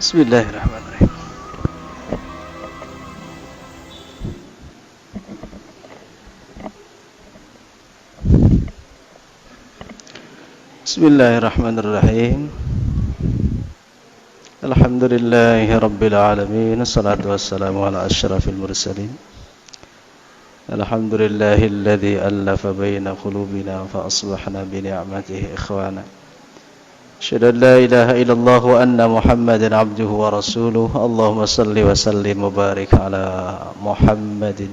Bismillahirrahmanirrahim. Bismillahirrahmanirrahim. Alhamdulillahi rabbil alamin. Assalatu wassalamu ala asyrafil mursalin. Alhamdulillahilladzi allafa baina qulubina fa asbahna bi ni'matihi ikhwana. Asyhadu an la ilaha illallah wa anna Muhammadan abduhu wa rasuluh. Allahumma salli wa sallim wa barik ala Muhammadin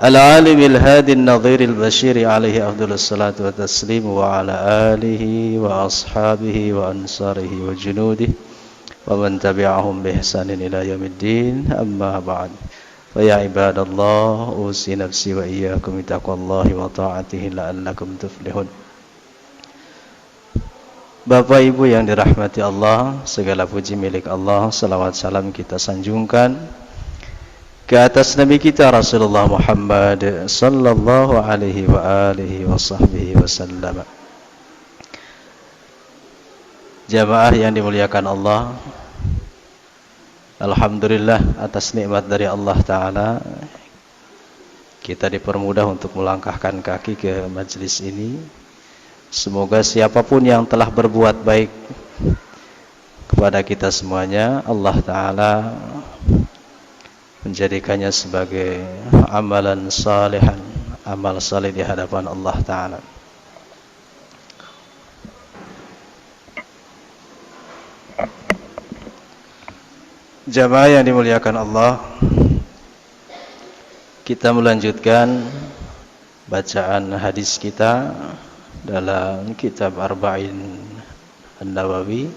al-alimil hadin nadhiril bashiri alaihi afdhalus salatu wa taslim wa ala alihi wa ashabihi wa ansarihi wa junudihi wa man tabi'ahum bi ihsanin ila yaumiddin. Amma ba'd. Fa ya ibadallah, usi nafsi wa iyyakum bi taqwallahi wa ta'atihi la'allakum tuflihun. Bapak Ibu yang dirahmati Allah, segala puji milik Allah. Salawat salam kita sanjungkan ke atas Nabi kita Rasulullah Muhammad sallallahu alaihi wa alihi wa sahbihi wasallam. Jamaah yang dimuliakan Allah, alhamdulillah atas nikmat dari Allah Ta'ala, kita dipermudah untuk melangkahkan kaki ke majelis ini. Semoga siapapun yang telah berbuat baik kepada kita semuanya, Allah Ta'ala menjadikannya sebagai amalan salihan, amal salih di hadapan Allah Ta'ala. Jamaah yang dimuliakan Allah, kita melanjutkan bacaan hadis kita dalam kitab Arba'in An-Nawawi,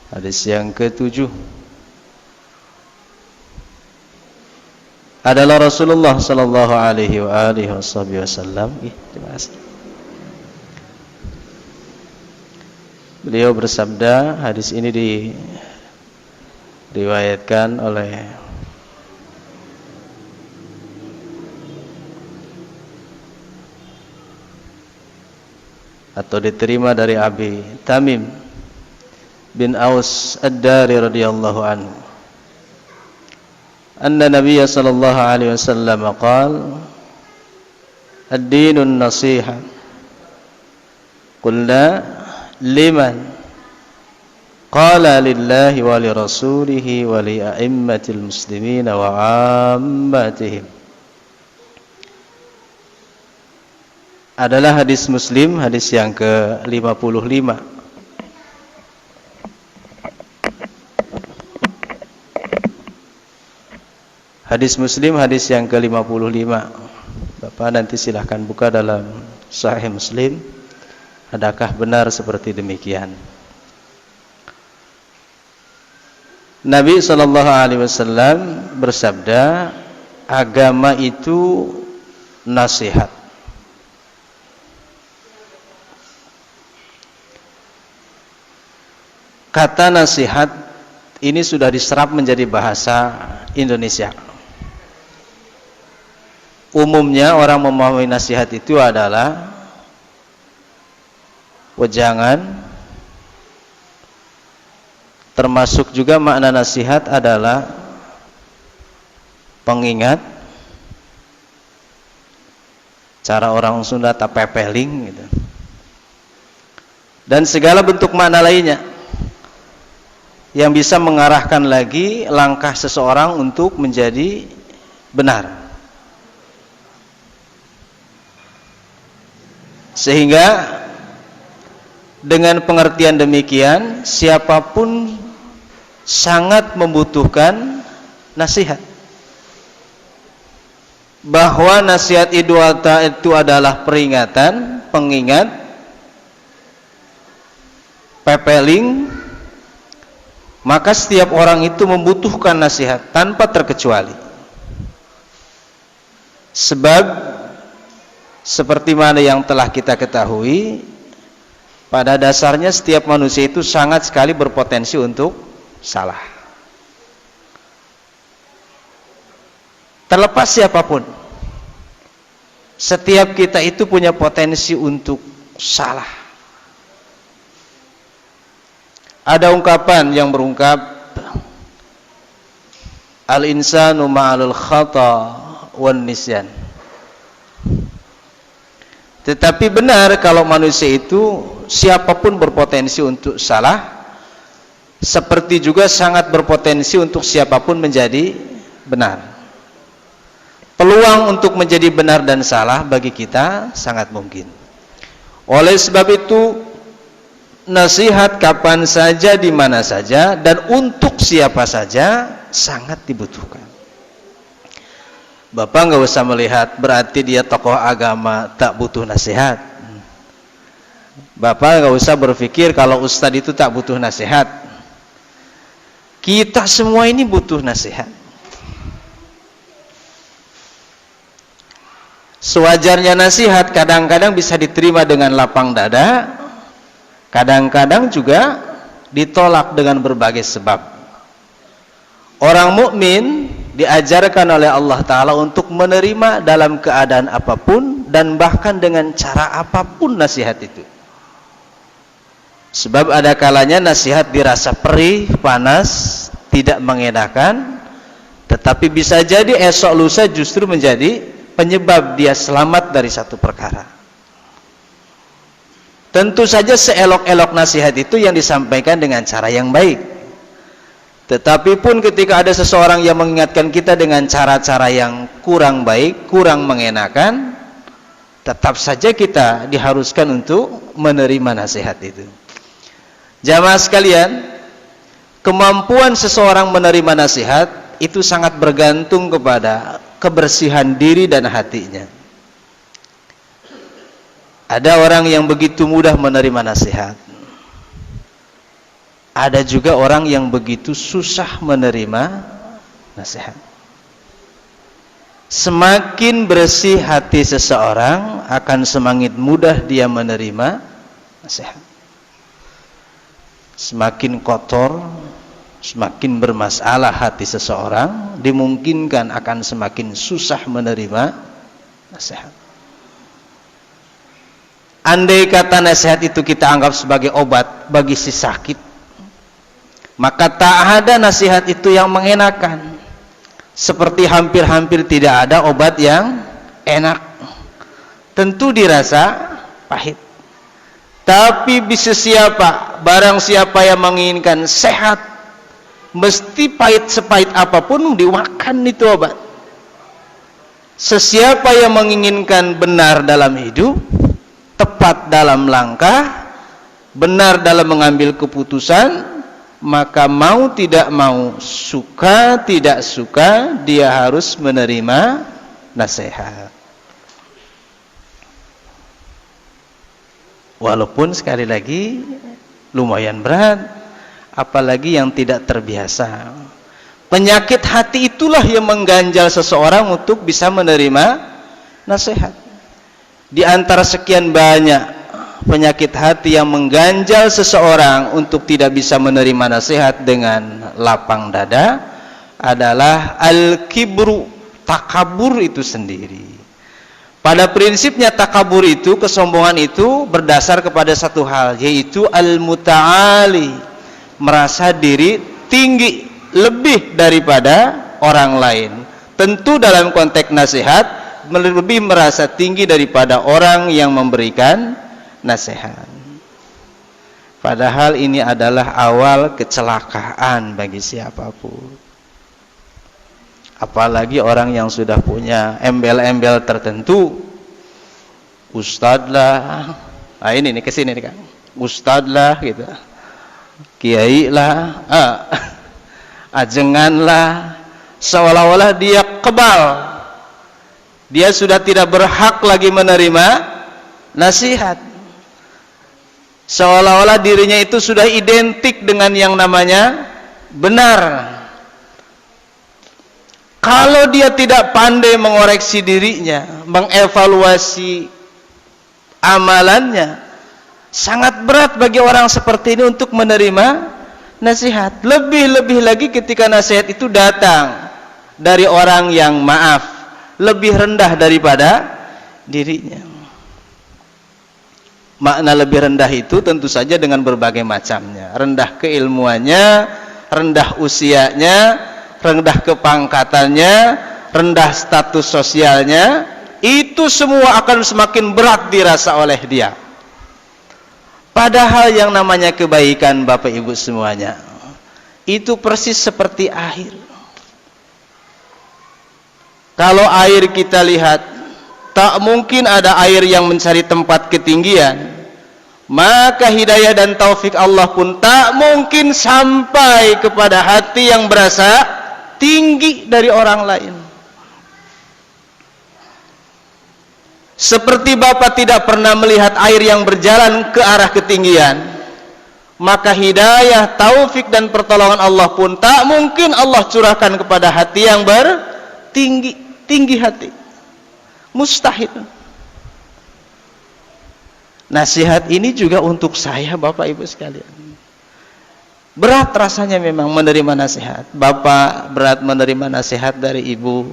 hadis yang ke-7 adalah Rasulullah sallallahu alaihi wa alihi wasallam. Terima kasih. Beliau bersabda, hadis ini diriwayatkan oleh atau diterima dari Abi Tamim bin Aus Ad-Dari radhiyallahu anhu. Anna Nabiya sallallahu alaihi wasallam qala ad-dinun nasiha. Qulna liman? Qala lillahi wa li rasulihi wa li a'immatil muslimina wa 'ammatihim. Adalah hadis Muslim, hadis yang ke-55. Hadis Muslim, hadis yang ke-55. Bapak nanti silahkan buka dalam Sahih Muslim. Adakah benar seperti demikian? Nabi SAW bersabda, agama itu nasihat. Kata nasihat ini sudah diserap menjadi bahasa Indonesia. Umumnya orang memahami nasihat itu adalah wejangan, termasuk juga makna nasihat adalah pengingat, cara orang Sunda tapepeling gitu, dan segala bentuk makna lainnya yang bisa mengarahkan lagi langkah seseorang untuk menjadi benar. Sehingga dengan pengertian demikian, siapapun sangat membutuhkan nasihat. Bahwa nasihat itu adalah peringatan, pengingat, pepeling, maka setiap orang itu membutuhkan nasihat tanpa terkecuali. Sebab seperti mana yang telah kita ketahui, pada dasarnya setiap manusia itu sangat sekali berpotensi untuk salah. Terlepas siapapun, setiap kita itu punya potensi untuk salah. Ada ungkapan yang berungkap al-insanu ma'alul khata wan nisyan. Tetapi benar kalau manusia itu siapapun berpotensi untuk salah, seperti juga sangat berpotensi untuk siapapun menjadi benar. Peluang untuk menjadi benar dan salah bagi kita sangat mungkin. Oleh sebab itu, nasihat kapan saja, di mana saja, dan untuk siapa saja sangat dibutuhkan. Bapak nggak usah melihat berarti dia tokoh agama tak butuh nasihat. Bapak nggak usah berpikir kalau ustadz itu tak butuh nasihat. Kita semua ini butuh nasihat. Sewajarnya nasihat kadang-kadang bisa diterima dengan lapang dada, kadang-kadang juga ditolak dengan berbagai sebab. Orang mukmin diajarkan oleh Allah Ta'ala untuk menerima dalam keadaan apapun dan bahkan dengan cara apapun nasihat itu. Sebab ada kalanya nasihat dirasa perih, panas, tidak mengenakan, tetapi bisa jadi esok lusa justru menjadi penyebab dia selamat dari satu perkara. Tentu saja seelok-elok nasihat itu yang disampaikan dengan cara yang baik. Tetapi pun ketika ada seseorang yang mengingatkan kita dengan cara-cara yang kurang baik, kurang mengenakan, tetap saja kita diharuskan untuk menerima nasihat itu. Jamaah sekalian, kemampuan seseorang menerima nasihat itu sangat bergantung kepada kebersihan diri dan hatinya. Ada orang yang begitu mudah menerima nasihat. Ada juga orang yang begitu susah menerima nasihat. Semakin bersih hati seseorang, akan semakin mudah dia menerima nasihat. Semakin kotor, semakin bermasalah hati seseorang, dimungkinkan akan semakin susah menerima nasihat. Andai kata nasihat itu kita anggap sebagai obat bagi si sakit, maka tak ada nasihat itu yang mengenakan. Seperti hampir-hampir tidak ada obat yang enak. Tentu dirasa pahit. Tapi bisa siapa, barang siapa yang menginginkan sehat, mesti pahit sepahit apapun dimakan itu obat. Sesiapa yang menginginkan benar dalam hidup, tepat dalam langkah, benar dalam mengambil keputusan, maka mau tidak mau, suka tidak suka, dia harus menerima nasihat. Walaupun sekali lagi lumayan berat, apalagi yang tidak terbiasa. Penyakit hati itulah yang mengganjal seseorang untuk bisa menerima nasihat. Di antara sekian banyak penyakit hati yang mengganjal seseorang untuk tidak bisa menerima nasihat dengan lapang dada adalah al-kibru, takabur itu sendiri. Pada prinsipnya takabur itu, kesombongan itu berdasar kepada satu hal, yaitu al-muta'ali, merasa diri tinggi lebih daripada orang lain. Tentu dalam konteks nasihat lebih merasa tinggi daripada orang yang memberikan nasihat. Padahal ini adalah awal kecelakaan bagi siapapun. Apalagi orang yang sudah punya embel-embel tertentu. Ustadz lah, nah ini nih kesini nih kan, ustadz lah gitu, kiai lah, ajengan lah, seolah-olah dia kebal, dia sudah tidak berhak lagi menerima nasihat. Seolah-olah dirinya itu sudah identik dengan yang namanya benar. Kalau dia tidak pandai mengoreksi dirinya, mengevaluasi amalannya, sangat berat bagi orang seperti ini untuk menerima nasihat. Lebih-lebih lagi ketika nasihat itu datang dari orang yang maaf, lebih rendah daripada dirinya. Makna lebih rendah itu tentu saja dengan berbagai macamnya. saja, rendah keilmuannya, rendah usianya, rendah kepangkatannya, rendah status sosialnya, itu semua akan semakin berat dirasa oleh dia. Padahal yang namanya kebaikan, Bapak Ibu semuanya, itu persis seperti air. Kalau air kita lihat, tak mungkin ada air yang mencari tempat ketinggian, maka hidayah dan taufik Allah pun tak mungkin sampai kepada hati yang berasa tinggi dari orang lain. Seperti Bapak tidak pernah melihat air yang berjalan ke arah ketinggian, maka hidayah, taufik dan pertolongan Allah pun tak mungkin Allah curahkan kepada hati yang tinggi hati. Mustahil. Nasihat ini juga untuk saya, Bapak Ibu sekalian. Berat rasanya memang menerima nasihat. Bapak berat menerima nasihat dari ibu.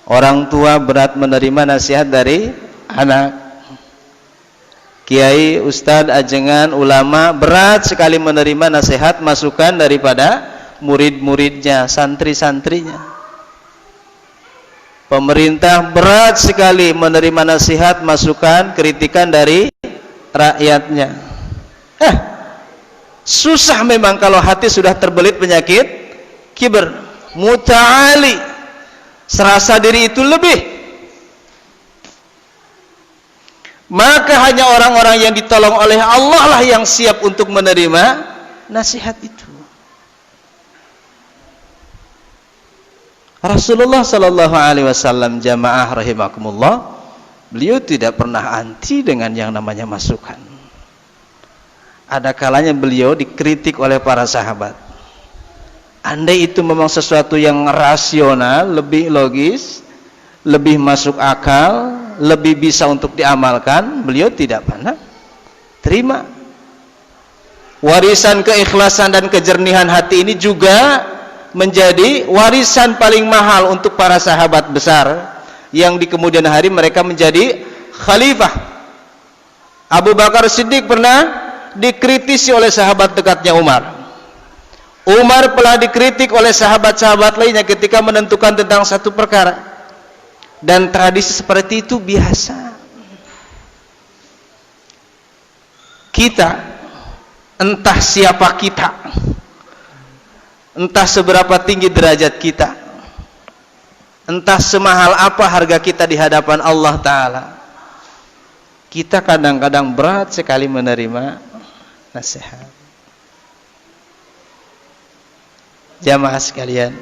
Orang tua berat menerima nasihat dari anak. Kiai, ustadz, ajengan, ulama berat sekali menerima nasihat, masukan daripada murid-muridnya, santri-santrinya. Pemerintah berat sekali menerima nasihat, masukan, kritikan dari rakyatnya. Susah memang kalau hati sudah terbelit penyakit kibr, muta'ali, serasa diri itu lebih. Maka hanya orang-orang yang ditolong oleh Allah lah yang siap untuk menerima nasihat itu. Rasulullah sallallahu alaihi wasallam, jamaah rahimakumullah, beliau tidak pernah anti dengan yang namanya masukan. Ada kalanya beliau dikritik oleh para sahabat. Andai itu memang sesuatu yang rasional, lebih logis, lebih masuk akal, lebih bisa untuk diamalkan, beliau tidak pernah terima. Warisan keikhlasan dan kejernihan hati ini juga menjadi warisan paling mahal untuk para sahabat besar yang di kemudian hari mereka menjadi khalifah. Abu Bakar Siddiq pernah dikritisi oleh sahabat dekatnya Umar. Umar pernah dikritik oleh sahabat-sahabat lainnya ketika menentukan tentang satu perkara. Dan tradisi seperti itu biasa. Kita, entah siapa kita, entah seberapa tinggi derajat kita, entah semahal apa harga kita di hadapan Allah Ta'ala, kita kadang-kadang berat sekali menerima nasihat. Jamaah sekalian,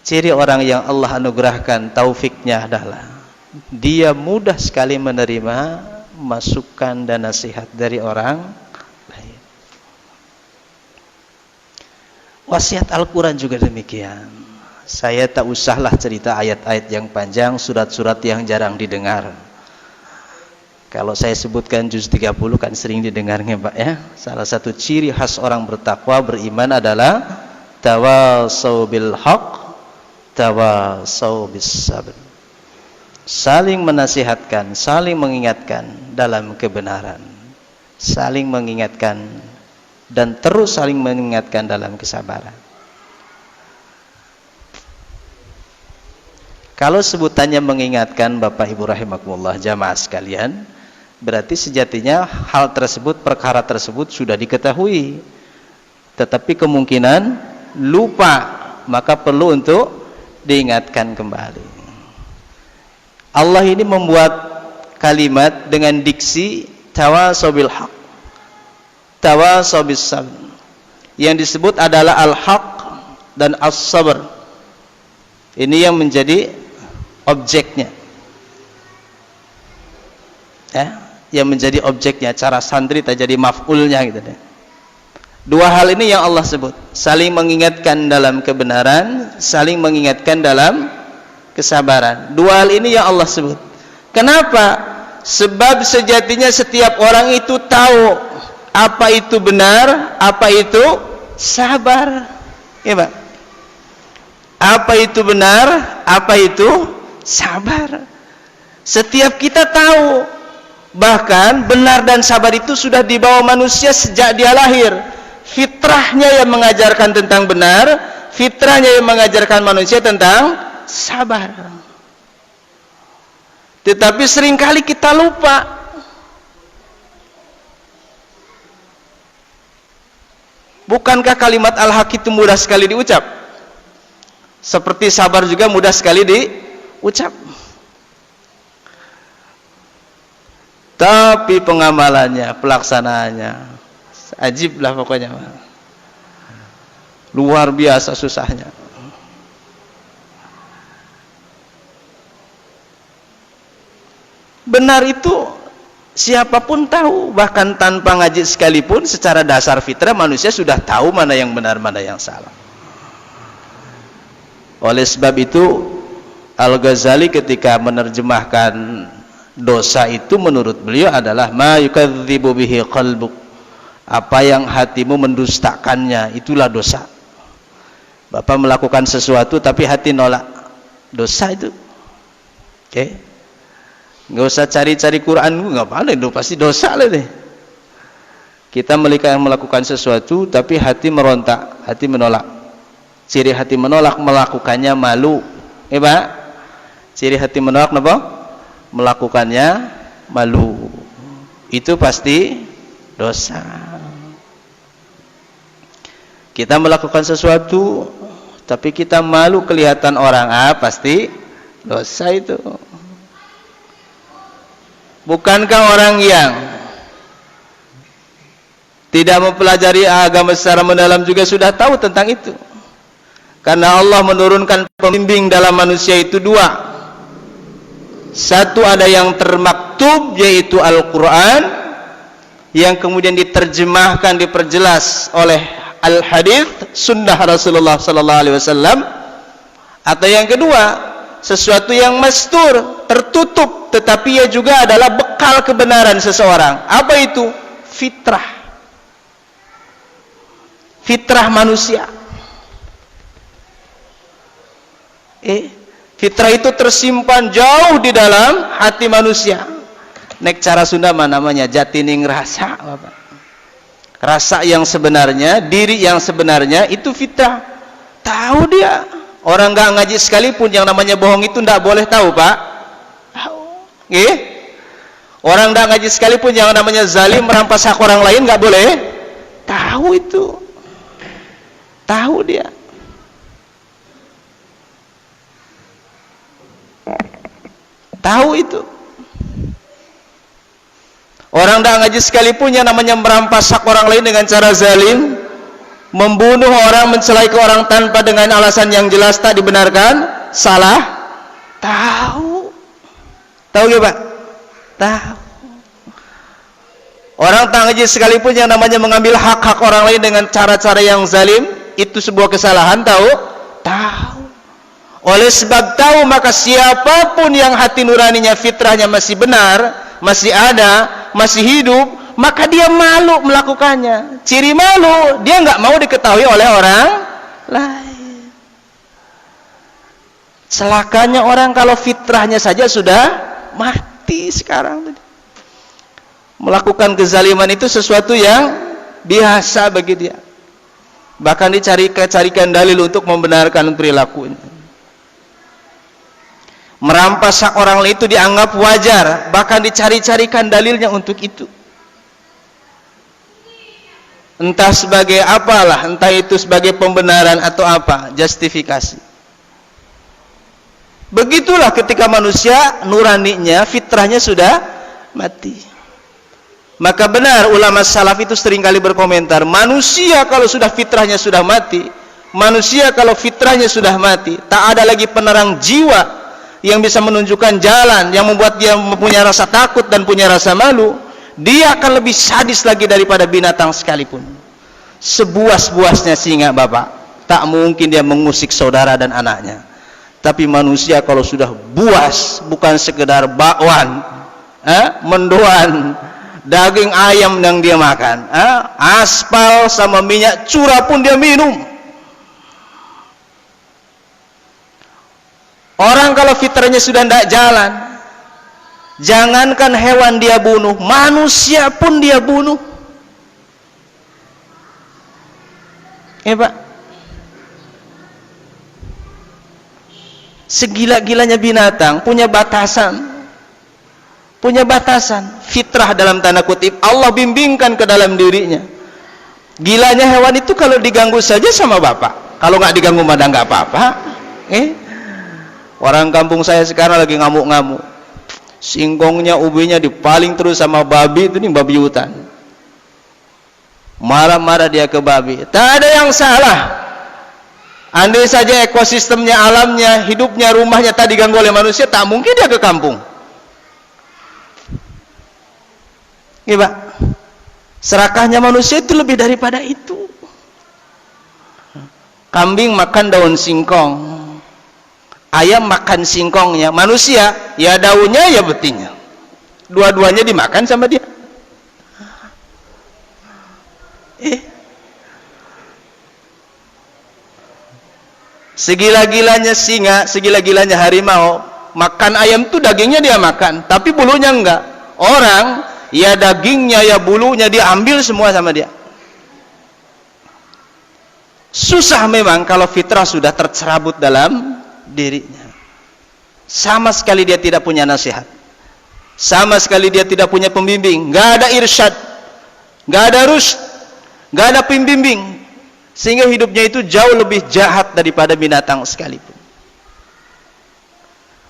ciri orang yang Allah anugerahkan taufiknya adalah dia mudah sekali menerima masukan dan nasihat dari orang lain. Wasiat Al-Quran juga demikian. Saya tak usahlah cerita ayat-ayat yang panjang, surat-surat yang jarang didengar. Kalau saya sebutkan juz 30 kan sering didengarnya, Pak ya. Salah satu ciri khas orang bertakwa, beriman adalah tawasau bil haq, tawasau bis sabr. Saling menasihatkan, saling mengingatkan dalam kebenaran, saling mengingatkan dan terus saling mengingatkan dalam kesabaran. Kalau sebutannya mengingatkan, Bapak Ibu rahimakumullah, jamaah sekalian, berarti sejatinya hal tersebut, perkara tersebut sudah diketahui, tetapi kemungkinan lupa, maka perlu untuk diingatkan kembali. Allah ini membuat kalimat dengan diksi tawasau bil haq, tawasau bis sabr. Yang disebut adalah al-haq dan as-sabr. Ini yang menjadi objeknya, ya, yang menjadi objeknya. Cara santri tak jadi maf'ulnya gitu deh. Dua hal ini yang Allah sebut, saling mengingatkan dalam kebenaran, saling mengingatkan dalam kesabaran. Dua hal ini yang Allah sebut. Kenapa? Sebab sejatinya setiap orang itu tahu apa itu benar, apa itu sabar. Ya, Pak. Apa itu benar, apa itu sabar. Setiap kita tahu Bahkan benar dan sabar itu sudah dibawa manusia sejak dia lahir. Fitrahnya yang mengajarkan tentang benar, fitrahnya yang mengajarkan manusia tentang sabar. Tetapi seringkali kita lupa. Bukankah kalimat al-haq itu mudah sekali diucap? Seperti sabar juga mudah sekali diucap. Tapi pengamalannya, pelaksanaannya, ajib lah pokoknya. Luar biasa susahnya. Benar itu siapapun tahu, bahkan tanpa ngaji sekalipun, secara dasar fitrah manusia sudah tahu mana yang benar, mana yang salah. Oleh sebab itu Al-Ghazali ketika menerjemahkan dosa itu menurut beliau adalah ma yukadzibu bihi qalbuk, apa yang hatimu mendustakannya itulah dosa. Bapak melakukan sesuatu tapi hati nolak, dosa itu. Oke, nggak usah cari-cari Quran, nggak apa-apa, itu pasti dosa lah deh. Kita melakukan sesuatu tapi hati merontak, hati menolak. Ciri hati menolak melakukannya malu, Pak. Ciri hati menolak apa? Melakukannya malu. Itu pasti dosa. Kita melakukan sesuatu tapi kita malu kelihatan orang, pasti dosa itu. Bukankah orang yang tidak mempelajari agama secara mendalam juga sudah tahu tentang itu? Karena Allah menurunkan pembimbing dalam manusia itu dua. Satu ada yang termaktub yaitu Al-Quran, yang kemudian diterjemahkan, diperjelas oleh Al-Hadits, sunnah Rasulullah SAW. Atau yang kedua, sesuatu yang mastur, tertutup, tetapi ia juga adalah bekal kebenaran seseorang. Apa itu? Fitrah. Fitrah manusia. Fitrah itu tersimpan jauh di dalam hati manusia. Nek cara Sunda namanya jatining rasa, Bapak. Rasa yang sebenarnya, diri yang sebenarnya itu fitrah. Tahu dia. Orang nggak ngaji sekalipun yang namanya bohong itu nggak boleh tahu, Pak. Orang nggak ngaji sekalipun yang namanya zalim, merampas hak orang lain nggak boleh tahu itu. Tahu dia. Tahu itu. Orang nggak ngaji sekalipun yang namanya merampas hak orang lain dengan cara zalim, membunuh orang, mencelai ke orang tanpa dengan alasan yang jelas tak dibenarkan, salah. Tahu. Tahu ya, Pak? Tahu. Orang tak ngaji sekalipun yang namanya mengambil hak-hak orang lain dengan cara-cara yang zalim, itu sebuah kesalahan, tahu? Tahu. Oleh sebab tahu, maka siapapun yang hati nuraninya, fitrahnya masih benar, masih ada, masih hidup, maka dia malu melakukannya. Ciri malu, dia nggak mau diketahui oleh orang lain. Celakanya orang kalau fitrahnya saja sudah mati sekarang. Melakukan kezaliman itu sesuatu yang biasa bagi dia. Bahkan dicarikan dalil untuk membenarkan perilakunya. Merampas hak orang lain itu dianggap wajar, bahkan dicari-carikan dalilnya untuk itu. Entah sebagai apalah, entah itu sebagai pembenaran atau apa, justifikasi. Begitulah ketika manusia nuraninya, fitrahnya sudah mati. Maka benar ulama salaf itu seringkali berkomentar, manusia kalau sudah fitrahnya sudah mati, manusia kalau fitrahnya sudah mati, tak ada lagi penerang jiwa yang bisa menunjukkan jalan, yang membuat dia mempunyai rasa takut dan punya rasa malu. Dia akan lebih sadis lagi daripada binatang sekalipun. Sebuas-buasnya singa, Bapak, tak mungkin dia mengusik saudara dan anaknya. Tapi manusia kalau sudah buas, bukan sekedar bakwan, mendoan, daging ayam yang dia makan, aspal sama minyak curah pun dia minum. Orang kalau fitrahnya sudah tidak jalan, Jangankan hewan dia bunuh, manusia pun dia bunuh. Pak, segila-gilanya binatang punya batasan. Punya batasan. Fitrah dalam tanda kutip, Allah bimbingkan ke dalam dirinya. Gilanya hewan itu kalau diganggu saja sama bapak. Kalau nggak diganggu mah nggak apa-apa. Orang kampung saya sekarang lagi ngamuk-ngamuk. Singkongnya, ubinya dipaling terus sama babi itu, nih babi hutan. Marah-marah dia ke babi. Tak ada yang salah. Andai saja ekosistemnya, alamnya, hidupnya, rumahnya tak diganggu oleh manusia, tak mungkin dia ke kampung. Pak, serakahnya manusia itu lebih daripada itu. Kambing makan daun singkong, ayam makan singkongnya, manusia ya daunnya ya betingnya, dua-duanya dimakan sama dia. Segila-gilanya singa, segila-gilanya harimau, makan ayam tuh dagingnya dia makan, tapi bulunya enggak. Orang ya dagingnya ya bulunya diambil semua sama dia. Susah memang kalau fitrah sudah tercerabut dalam dirinya. Sama sekali dia tidak punya nasihat, sama sekali dia tidak punya pembimbing, nggak ada irsyad, nggak ada rusyd, nggak ada pembimbing, sehingga hidupnya itu jauh lebih jahat daripada binatang sekalipun.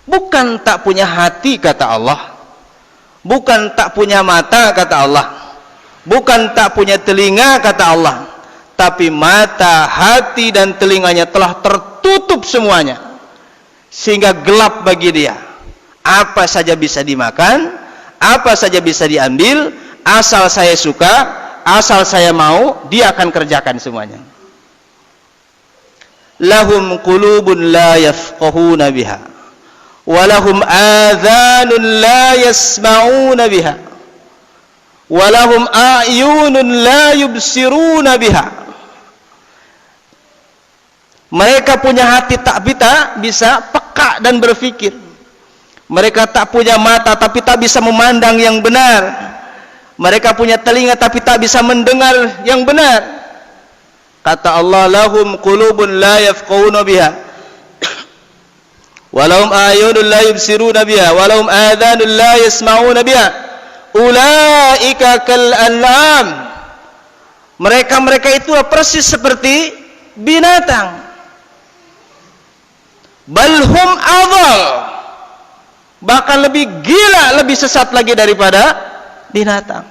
Bukan tak punya hati kata Allah, bukan tak punya mata kata Allah, bukan tak punya telinga kata Allah, tapi mata, hati dan telinganya telah tertutup semuanya, sehingga gelap bagi dia. Apa saja bisa dimakan, apa saja bisa diambil, asal saya suka, asal saya mau, dia akan kerjakan semuanya. Lahum qulubun la yafqahuna biha, walahum adhanun la yasma'una biha, walahum a'yunun la yubsiruna biha. Mereka punya hati tak bisa peka dan berfikir. Mereka tak punya mata tapi tak bisa memandang yang benar. Mereka punya telinga tapi tak bisa mendengar yang benar. Kata Allah, lahum qulubun la yafqahuna biha, walahum a'yunun la yubsiruna biha, walahum adhanun la yasma'una biha, ulaika kal an'am. Mereka itu persis seperti binatang. Balhum adhal, bahkan lebih gila, lebih sesat lagi daripada binatang.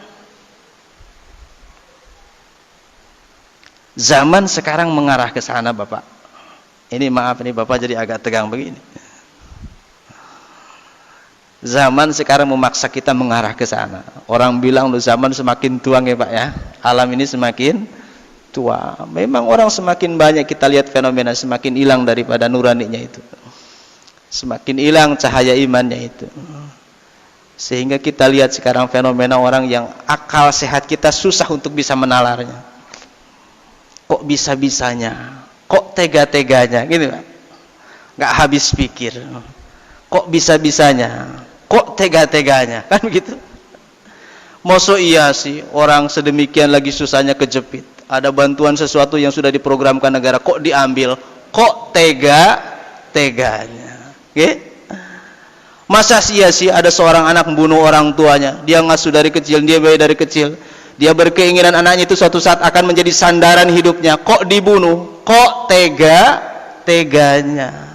Zaman sekarang mengarah ke sana, Bapak. Ini maaf nih Bapak jadi agak tegang begini. Zaman sekarang memaksa kita mengarah ke sana. Orang bilang loh zaman semakin tua ya Pak ya. Alam ini semakin tua. Memang orang semakin banyak kita lihat fenomena, semakin hilang daripada nuraninya itu. Semakin hilang cahaya imannya itu. Sehingga kita lihat sekarang fenomena orang yang akal sehat kita susah untuk bisa menalarnya. Kok bisa-bisanya, kok tega-teganya, gitu Pak. Nggak habis pikir. Kok bisa-bisanya, kok tega-teganya, kan begitu. Masa iya sih orang sedemikian lagi susahnya kejepit, ada bantuan sesuatu yang sudah diprogramkan negara, kok diambil, kok tega-teganya. Masa iya sih ada seorang anak membunuh orang tuanya, dia ngasuh dari kecil, dia bayi dari kecil, dia berkeinginan anaknya itu suatu saat akan menjadi sandaran hidupnya, kok dibunuh, kok tega-teganya.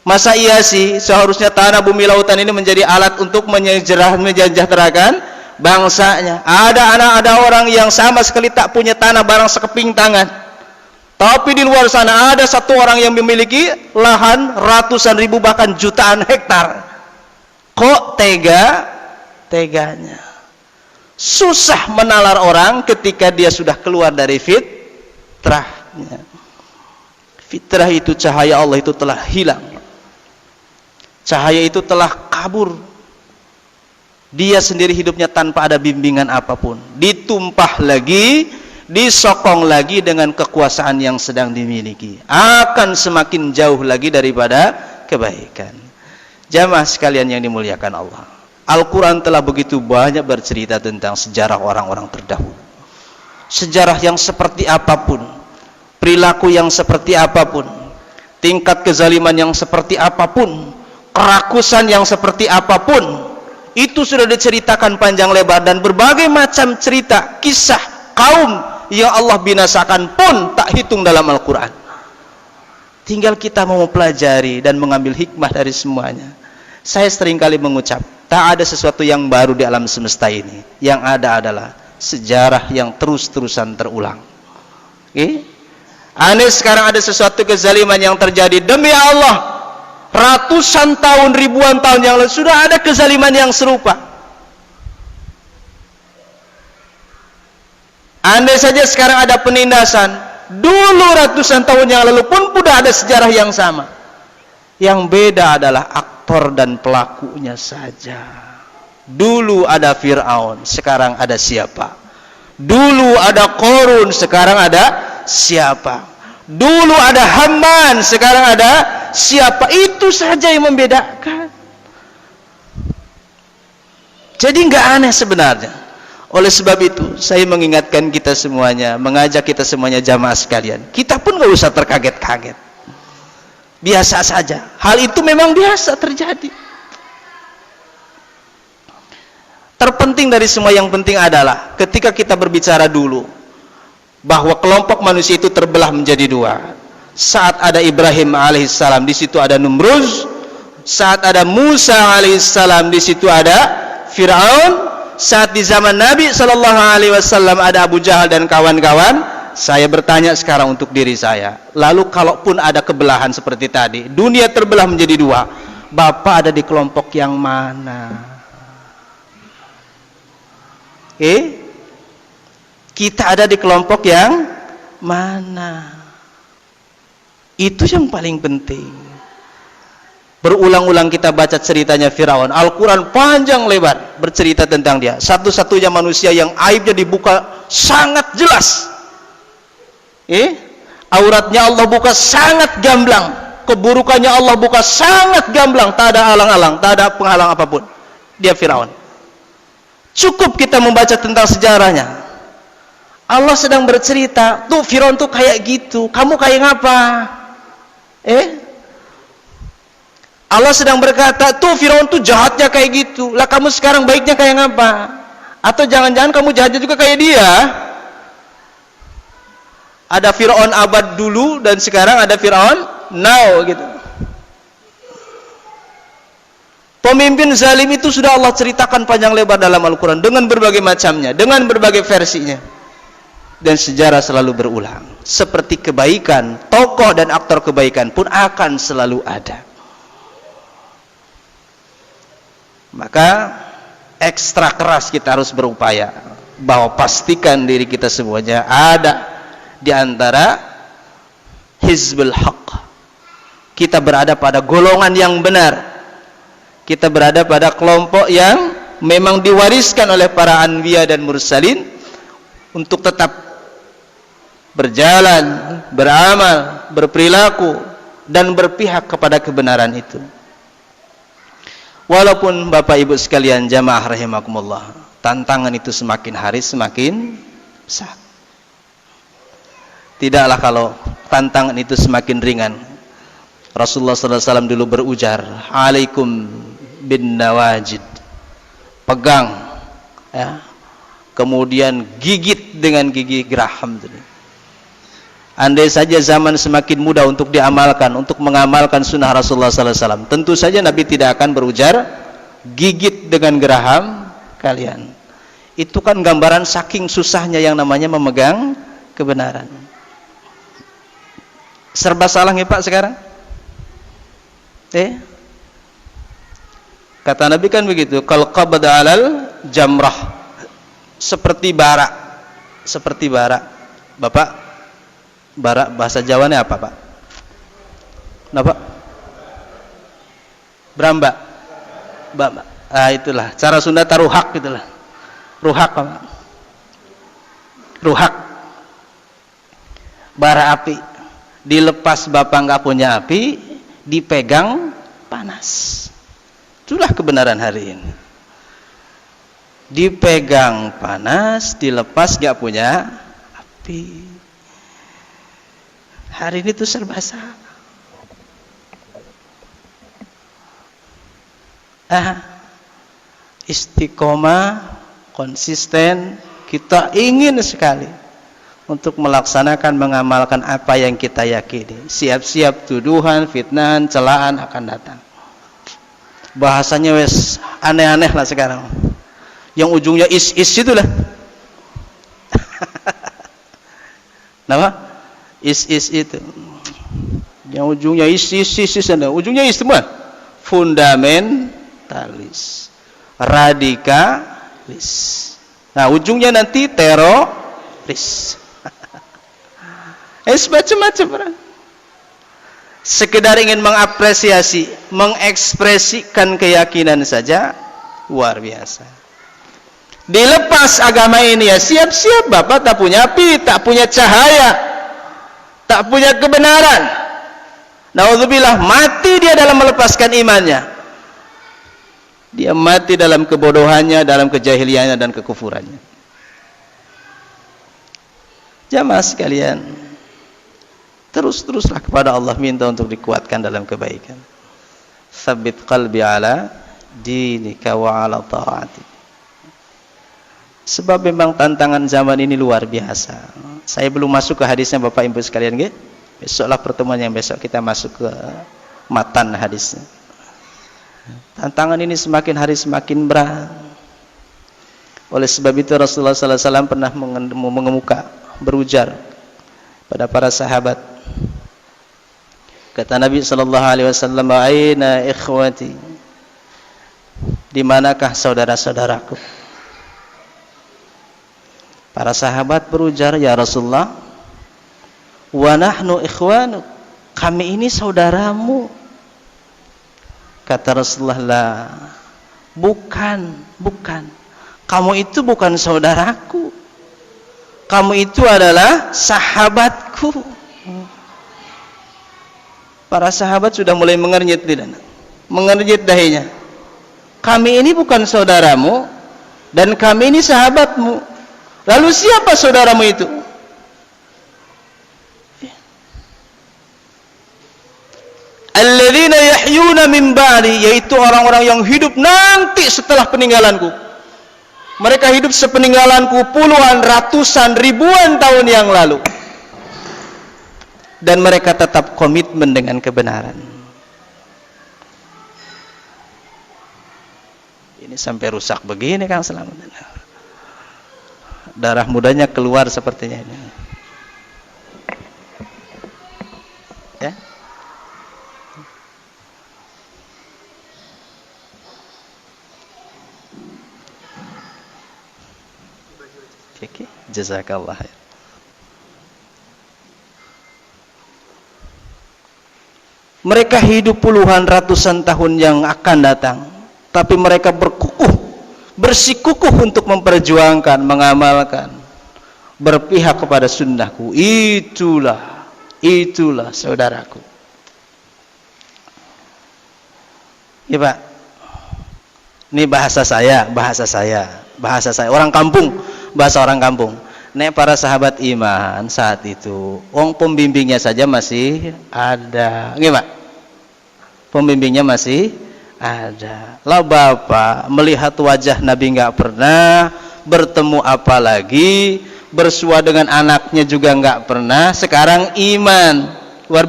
Masa iya sih seharusnya tanah bumi lautan ini menjadi alat untuk menyejahterakan bangsanya. Ada orang yang sama sekali tak punya tanah barang sekeping tangan, tapi di luar sana ada satu orang yang memiliki lahan ratusan ribu bahkan jutaan hektar. Kok teganya. Susah menalar orang ketika dia sudah keluar dari fitrahnya. Fitrah itu, cahaya Allah itu telah hilang, cahaya itu telah kabur. Dia sendiri hidupnya tanpa ada bimbingan apapun, ditumpah lagi, disokong lagi dengan kekuasaan yang sedang dimiliki, akan semakin jauh lagi daripada kebaikan. Jamaah sekalian yang dimuliakan Allah, Al-Quran telah begitu banyak bercerita tentang sejarah orang-orang terdahulu. Sejarah yang seperti apapun, perilaku yang seperti apapun, tingkat kezaliman yang seperti apapun, kerakusan yang seperti apapun, itu sudah diceritakan panjang lebar, dan berbagai macam cerita, kisah kaum yang Allah binasakan pun tak hitung dalam Al-Quran. Tinggal kita mau mempelajari dan mengambil hikmah dari semuanya. Saya seringkali mengucap, tak ada sesuatu yang baru di alam semesta ini. Yang ada adalah sejarah yang terus-terusan terulang. Aneh sekarang ada sesuatu kezaliman yang terjadi, demi Allah, ratusan tahun, ribuan tahun yang lalu sudah ada kezaliman yang serupa. Andai saja sekarang ada penindasan, dulu ratusan tahun yang lalu pun sudah ada sejarah yang sama. Yang beda adalah aktor dan pelakunya saja. Dulu ada Fir'aun, sekarang ada siapa? Dulu ada Qarun, sekarang ada siapa? Dulu ada Haman, sekarang ada siapa? Itu saja yang membedakan. Jadi nggak aneh sebenarnya. Oleh sebab itu, saya mengingatkan kita semuanya, mengajak kita semuanya jamaah sekalian, kita pun nggak usah terkaget-kaget. Biasa saja. Hal itu memang biasa terjadi. Terpenting dari semua yang penting adalah ketika kita berbicara dulu bahwa kelompok manusia itu terbelah menjadi dua. Saat ada Ibrahim alaihissalam, di situ ada Numruz. Saat ada Musa alaihissalam, di situ ada Fir'aun. Saat di zaman Nabi SAW ada Abu Jahal dan kawan-kawan. Saya bertanya sekarang untuk diri saya, lalu kalaupun ada kebelahan seperti tadi, dunia terbelah menjadi dua, Bapak ada di kelompok yang mana? Kita ada di kelompok yang mana? Itu yang paling penting. Berulang-ulang kita baca ceritanya Firaun. Al-Quran panjang lebar bercerita tentang dia. Satu-satunya manusia yang aibnya dibuka sangat jelas. Auratnya Allah buka sangat gamblang. Keburukannya Allah buka sangat gamblang. Tak ada alang-alang, tak ada penghalang apapun. Dia Firaun. Cukup kita membaca tentang sejarahnya. Allah sedang bercerita, tuh Firaun tuh kayak gitu. Kamu kayak ngapa? Allah sedang berkata, tuh Firaun tuh jahatnya kayak gitu. Lah kamu sekarang baiknya kayak ngapa? Atau jangan-jangan kamu jahatnya juga kayak dia? Ada Firaun abad dulu dan sekarang ada Firaun now gitu. Pemimpin zalim itu sudah Allah ceritakan panjang lebar dalam Al-Quran dengan berbagai macamnya, dengan berbagai versinya. Dan sejarah selalu berulang. Seperti kebaikan, tokoh dan aktor kebaikan pun akan selalu ada. Maka ekstra keras kita harus berupaya bahwa pastikan diri kita semuanya ada di antara Hizbul Haq. Kita berada pada golongan yang benar. Kita berada pada kelompok yang memang diwariskan oleh para anbiya dan mursalin untuk tetap berjalan, beramal, berperilaku dan berpihak kepada kebenaran itu. Walaupun Bapak Ibu sekalian jamaah rahimakumullah, tantangan itu semakin hari semakin besar. Tidaklah kalau tantangan itu semakin ringan. Rasulullah SAW dulu berujar, alaikum bin nawajid, pegang ya, kemudian gigit dengan gigi geraham. Andai saja zaman semakin mudah untuk diamalkan, untuk mengamalkan sunnah Rasulullah SAW, tentu saja Nabi tidak akan berujar gigit dengan geraham kalian. Itu kan gambaran saking susahnya yang namanya memegang kebenaran. Serba salah nih Pak sekarang. Kata Nabi kan begitu, kal qabd alal jamrah, seperti bara. Seperti bara. Bapak, bara bahasa Jawanya apa Pak? Kenapa? Bramba. Itulah cara Sunda taruhak gitulah. Ruhak Pak. Ruhak. Bara api. Dilepas Bapak nggak punya api, dipegang panas. Itulah kebenaran hari ini. Dipegang panas, dilepas gak punya api. Hari ini tuh serba salah. Istiqomah, konsisten, kita ingin sekali untuk melaksanakan, mengamalkan apa yang kita yakini. Siap-siap tuduhan, fitnahan, celaan akan datang. Bahasanya wes aneh-aneh lah sekarang. Yang ujungnya is itulah. Nama? Is itu. Yang ujungnya is ujungnya is semua. Fundamentalis, radikalis. Nah, ujungnya nanti teroris. Macam-macam. Sekedar ingin mengapresiasi, mengekspresikan keyakinan saja luar biasa. Dilepas agama ini ya siap-siap Bapak tak punya api, tak punya cahaya, tak punya kebenaran. Naudzubillah, mati dia dalam melepaskan imannya. Dia mati dalam kebodohannya, dalam kejahiliannya dan kekufurannya. Jamaah sekalian, terus-teruslah kepada Allah minta untuk dikuatkan dalam kebaikan. Tsabbit qalbi ala dinika wa ala ta'atik. Sebab memang tantangan zaman ini luar biasa. Saya belum masuk ke hadisnya Bapak Ibu sekalian, nggih. Besoklah pertemuan yang besok kita masuk ke matan hadisnya. Tantangan ini semakin hari semakin berat. Oleh sebab itu Rasulullah sallallahu alaihi wasallam pernah mengemuka, berujar pada para sahabat. Kata Nabi sallallahu alaihi wasallam, "Aina ikhwati?" Di manakah saudara-saudaraku? Para sahabat berujar, "Ya Rasulullah, wa nahnu ikhwanu." Kami ini saudaramu. Kata Rasulullah, "La, bukan. Kamu itu bukan saudaraku. Kamu itu adalah sahabatku." Para sahabat sudah mulai mengernyit dahinya. Kami ini bukan saudaramu dan kami ini sahabatmu. Lalu siapa saudaramu itu? Alladzina yahyuna min ba'di, yaitu orang-orang yang hidup nanti setelah peninggalanku. Mereka hidup sepeninggalanku puluhan, ratusan, ribuan tahun yang lalu. Dan mereka tetap komitmen dengan kebenaran. Ini sampai rusak begini Kang Selamat. Darah mudanya keluar sepertinya ini. Ya. Oke, jazakallah khair. Mereka hidup puluhan ratusan tahun yang akan datang, tapi mereka bersikukuh untuk memperjuangkan, mengamalkan, berpihak kepada sunnahku. Itulah saudaraku. Ya Pak, ini bahasa saya, orang kampung, bahasa orang kampung. Nek para sahabat iman saat itu, pembimbingnya saja masih ada, nggih Pak? Pembimbingnya masih ada. Lah Bapak melihat wajah Nabi nggak pernah, bertemu apalagi, bersua dengan anaknya juga nggak pernah. Sekarang iman, luar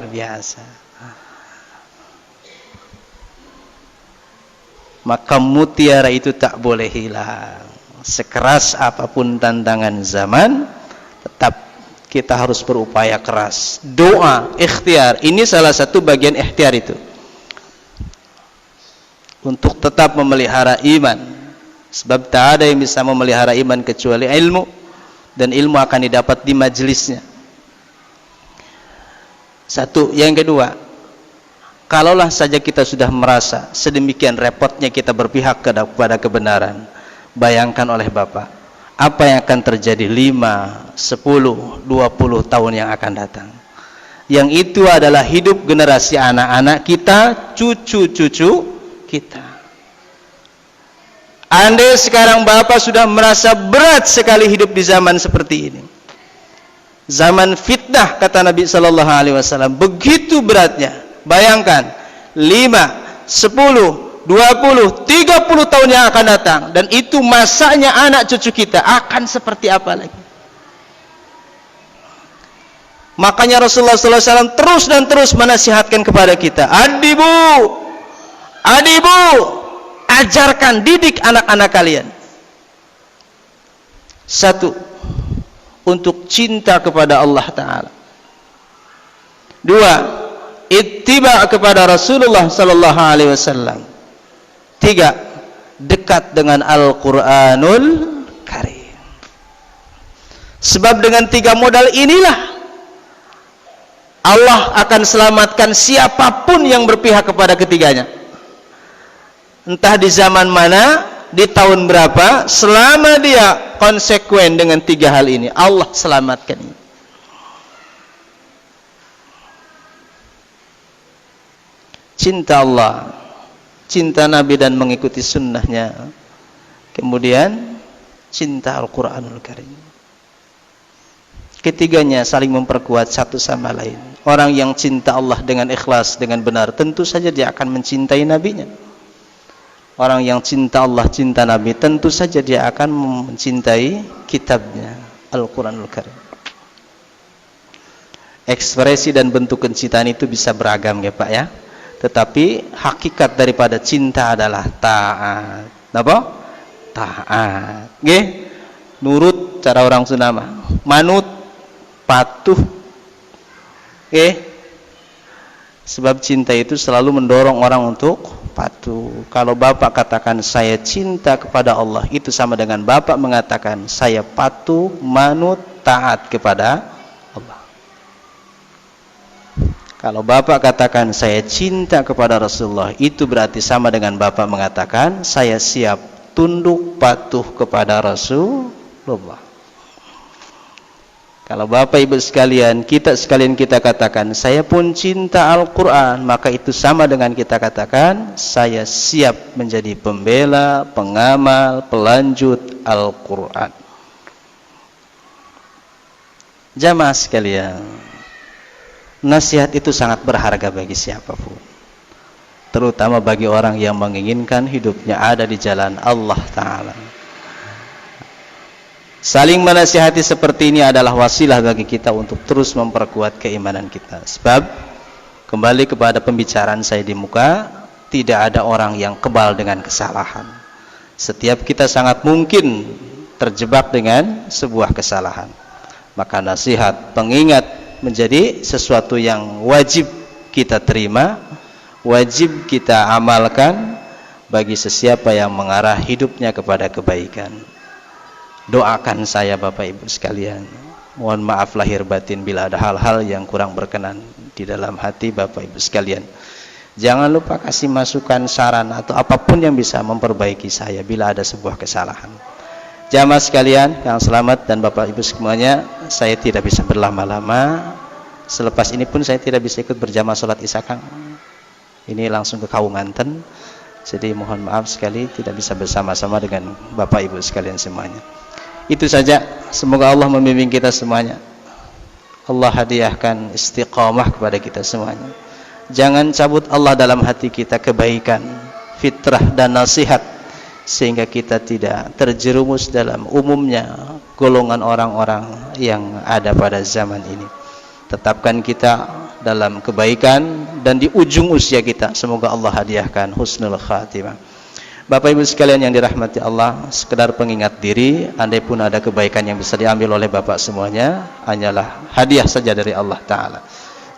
biasa. Maka mutiara itu tak boleh hilang. Sekeras apapun tantangan zaman, tetap kita harus berupaya keras. Doa, ikhtiar, ini salah satu bagian ikhtiar itu. Untuk tetap memelihara iman, sebab tak ada yang bisa memelihara iman kecuali ilmu, dan ilmu akan didapat di majelisnya. Satu. Yang kedua, kalaulah saja kita sudah merasa sedemikian repotnya kita berpihak kepada kebenaran, bayangkan oleh Bapak apa yang akan terjadi 5, 10, 20 tahun yang akan datang. Yang itu adalah hidup generasi anak-anak kita, cucu-cucu kita. Andai sekarang Bapak sudah merasa berat sekali hidup di zaman seperti ini, zaman fitnah, kata Nabi sallallahu alaihi wasallam, begitu beratnya. Bayangkan 5, 10, 20, 30 tahun yang akan datang, dan itu masanya anak cucu kita akan seperti apa lagi? Makanya Rasulullah sallallahu alaihi wasallam terus dan terus menasihatkan kepada kita, adibu, ajarkan, didik anak-anak kalian. 1, untuk cinta kepada Allah Ta'ala. 2, ittiba kepada Rasulullah sallallahu alaihi wasallam. 3, dekat dengan Al-Quranul Karim. Sebab dengan 3 modal inilah Allah akan selamatkan siapapun yang berpihak kepada ketiganya. Entah di zaman mana, di tahun berapa, selama dia konsekuen dengan 3 hal ini, Allah selamatkan. Cinta Allah, cinta Nabi dan mengikuti sunnahnya, kemudian cinta Al-Quranul Karim. Ketiganya saling memperkuat satu sama lain. Orang yang cinta Allah dengan ikhlas, dengan benar, tentu saja dia akan mencintai Nabi-Nya. Orang yang cinta Allah, cinta Nabi, tentu saja dia akan mencintai kitabnya, Al-Quranul Karim. Ekspresi dan bentuk kecintaan itu bisa beragam ya Pak ya. Tetapi hakikat daripada cinta adalah taat. Apa? Taat. Nggih? Nurut cara orang Sunda mah. Manut, patuh. Nggih? Sebab cinta itu selalu mendorong orang untuk patuh. Kalau Bapak katakan saya cinta kepada Allah, itu sama dengan Bapak mengatakan saya patuh, manut, taat kepada Allah. Kalau Bapak katakan saya cinta kepada Rasulullah, itu berarti sama dengan Bapak mengatakan saya siap tunduk patuh kepada Rasulullah. Kalau Bapak Ibu sekalian, kita katakan saya pun cinta Al-Quran, maka itu sama dengan kita katakan saya siap menjadi pembela, pengamal, pelanjut Al-Quran. Jamaah sekalian, nasihat itu sangat berharga bagi siapapun, terutama bagi orang yang menginginkan hidupnya ada di jalan Allah Ta'ala. Saling menasihati seperti ini adalah wasilah bagi kita untuk terus memperkuat keimanan kita. Sebab kembali kepada pembicaraan saya di muka, tidak ada orang yang kebal dengan kesalahan. Setiap kita sangat mungkin terjebak dengan sebuah kesalahan. Maka nasihat, pengingat menjadi sesuatu yang wajib kita terima, wajib kita amalkan bagi sesiapa yang mengarah hidupnya kepada kebaikan. Doakan saya Bapak Ibu sekalian, mohon maaf lahir batin bila ada hal-hal yang kurang berkenan di dalam hati Bapak Ibu sekalian. Jangan lupa kasih masukan, saran atau apapun yang bisa memperbaiki saya bila ada sebuah kesalahan. Jamaah sekalian yang selamat dan Bapak Ibu semuanya, saya tidak bisa berlama-lama. Selepas ini pun saya tidak bisa ikut berjamaah sholat isya Kang. Ini langsung ke Kaunganten. Jadi mohon maaf sekali tidak bisa bersama-sama dengan Bapak Ibu sekalian semuanya. Itu saja, semoga Allah membimbing kita semuanya. Allah hadiahkan istiqamah kepada kita semuanya. Jangan cabut Allah dalam hati kita kebaikan, fitrah dan nasihat, sehingga kita tidak terjerumus dalam umumnya golongan orang-orang yang ada pada zaman ini. Tetapkan kita dalam kebaikan dan di ujung usia kita semoga Allah hadiahkan husnul khatimah. Bapak Ibu sekalian yang dirahmati Allah, sekedar pengingat diri, andai pun ada kebaikan yang bisa diambil oleh Bapak semuanya, hanyalah hadiah saja dari Allah Ta'ala.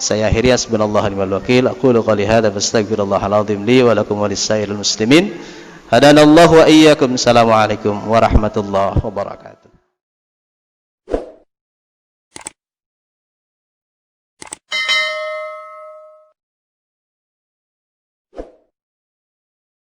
Saya akhiri, hasbunallahu wa ni'mal wakil. Aqulu qali hadza fastaghfirullahal azim li wa lakum wa lisairil muslimin. Hadanallahu wa iyyakum. Assalamualaikum warahmatullahi wabarakatuh.